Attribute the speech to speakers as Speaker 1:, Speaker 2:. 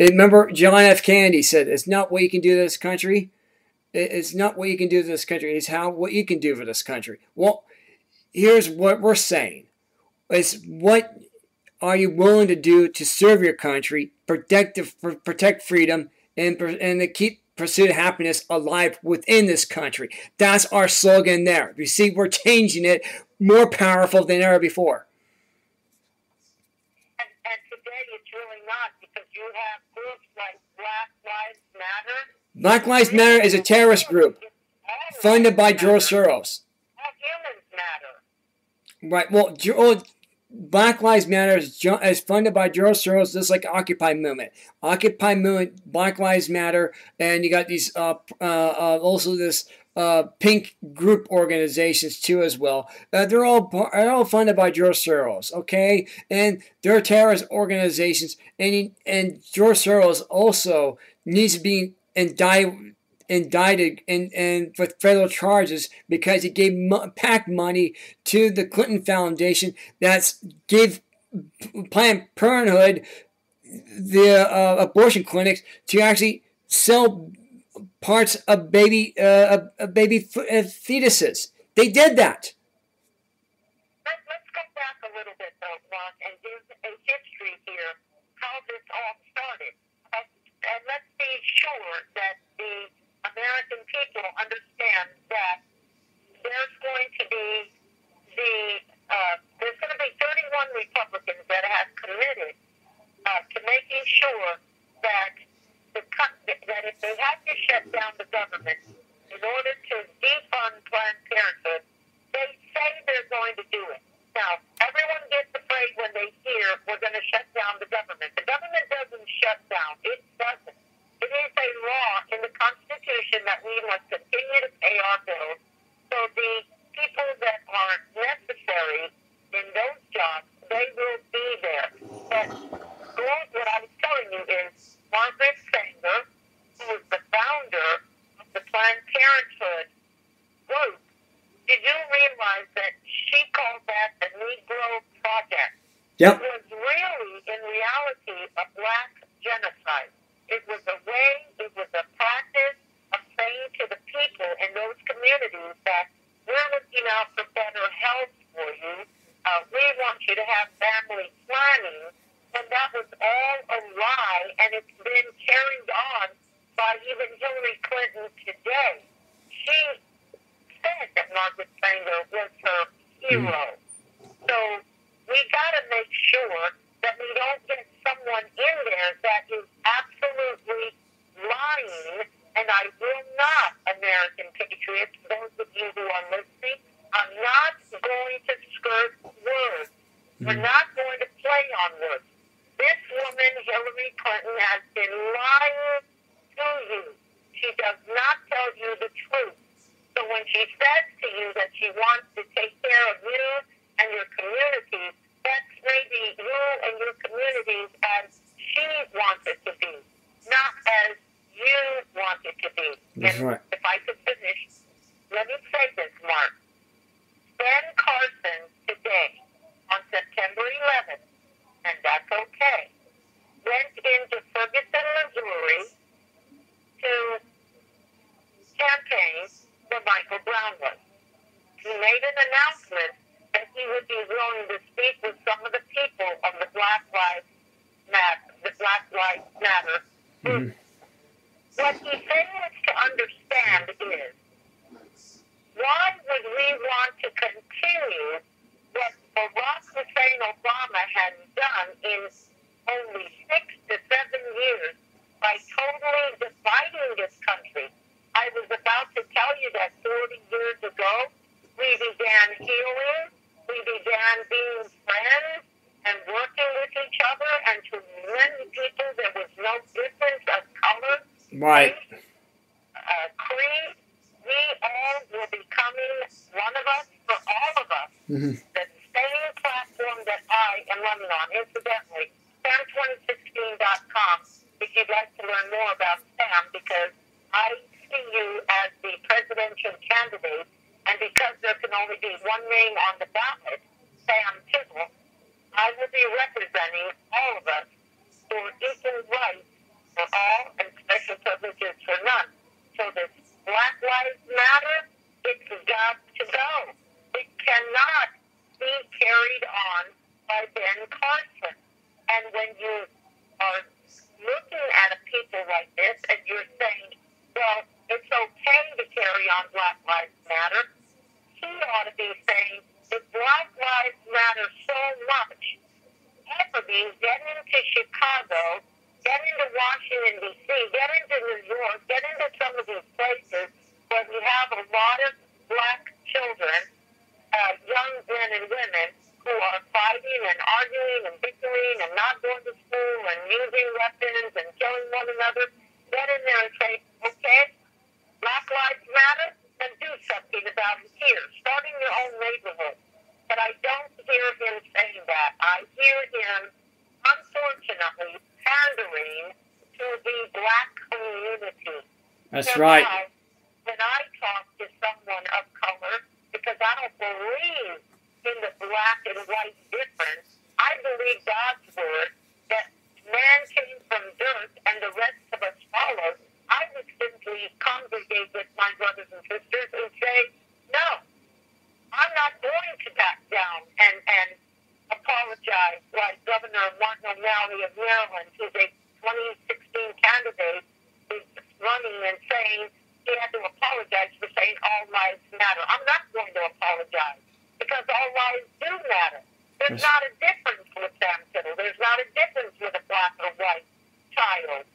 Speaker 1: Remember, John F. Kennedy said, "It's not what you can do to this country. It's not what you can do to this country. It's what you can do for this country." Well, here's what we're saying: it's what are you willing to do to serve your country, protect freedom, and to keep pursuit of happiness alive within this country. That's our slogan there. You see, we're changing it, more powerful than ever before.
Speaker 2: And today it's really not, because you have groups like Black Lives Matter.
Speaker 1: Black Lives Matter is a terrorist group funded by George Soros.
Speaker 2: All humans matter.
Speaker 1: Right. Well, Black Lives Matter is funded by George Soros, just like Occupy movement. Occupy movement, Black Lives Matter, and you got these also this pink group organizations too as well. They're all funded by George Soros, okay? And they're terrorist organizations, and George Soros also needs to be indicted and with federal charges because he gave PAC money to the Clinton Foundation that's gave Planned Parenthood the abortion clinics to actually sell parts of baby fetuses. They did that.
Speaker 2: Let's go back a little bit, though, Mark, and give a history here how this all started. And let's be sure that the American people understand that there's going to be there's going to be 31 Republicans that have committed to making sure that that if they have to shut down the government in order to defund Planned Parenthood, they say they're going to do it. Now, everyone gets afraid when they hear we're going to shut down the government. The government doesn't shut down. It doesn't. It is a law in the Constitution that we must continue to pay our bills. So the people that are necessary in those jobs, they will be there. But what I was telling you is Margaret Sanger, who was the founder of the Planned Parenthood group, did you realize that she called that the Negro Project?
Speaker 1: Yep.
Speaker 2: It was really, in reality, a black genocide. It was a way, it was a practice of saying to the people in those communities that we're looking out for better health for you. We want you to have family planning. And that was all a lie, and it's been carried on by even Hillary Clinton today. She said that Margaret Sanger was her hero. So we got to make sure that we don't get someone in there that is absolutely lying. And I will not, American patriots, those of you who are listening, I'm not going to skirt words. We're not going to play on words. This woman, Hillary Clinton, has been lying to you. She does not tell you the truth. So when she says to you that she wants to take care of you and your community, that's maybe you and your communities as she wants it to be, not as you want it to be.
Speaker 1: That's
Speaker 2: and
Speaker 1: right.
Speaker 2: If I could finish, let me say this, Mark. Ben Carson today, on September 11th, and that's okay, went into Ferguson, Missouri to campaign for Michael Brownwood. He made an announcement that he would be willing to speak with some of the people of the Black Lives Matter group. What he fails to understand is, why would we want to continue what Barack Hussein Obama has done in only 6 to 7 years by totally dividing this country? I was about to tell you that 40 years ago, we began healing, we began being friends and working with each other, and to many people there was no difference of color,
Speaker 1: Right.
Speaker 2: race, creed. We all were becoming one of us for all of us. The same platform that I am running on. Incidentally, Samm2016.com if you'd like to learn more about Samm, because I see you as the presidential candidate, and because there can only be one name on the ballot, Samm Tittle, I will be representing all of us for equal rights get into Washington, D.C., get into New York, get into some of these places where we have a lot of black children, young men and women who are fighting and arguing and bickering and not going to school and using weapons and killing one another. Get in there and say, okay, Black Lives Matter, then do something about it here. Start in your own neighborhood. But I don't hear him saying that. I hear him, unfortunately, pandering to the black community.
Speaker 1: That's
Speaker 2: So
Speaker 1: right.
Speaker 2: now, when I talk to someone of color, because I don't believe in the black and white difference, I believe God's word that man came from dirt and the rest of us followed. I would simply congregate with my brothers and sisters and say, no, I'm not going to back down and apologize like Governor Martin O'Malley of Maryland, who's a 2016 candidate, is running and saying he had to apologize for saying all lives matter. I'm not going to apologize because all lives do matter. There's not a difference with Samm Tittle. There's not a difference with a black or white child.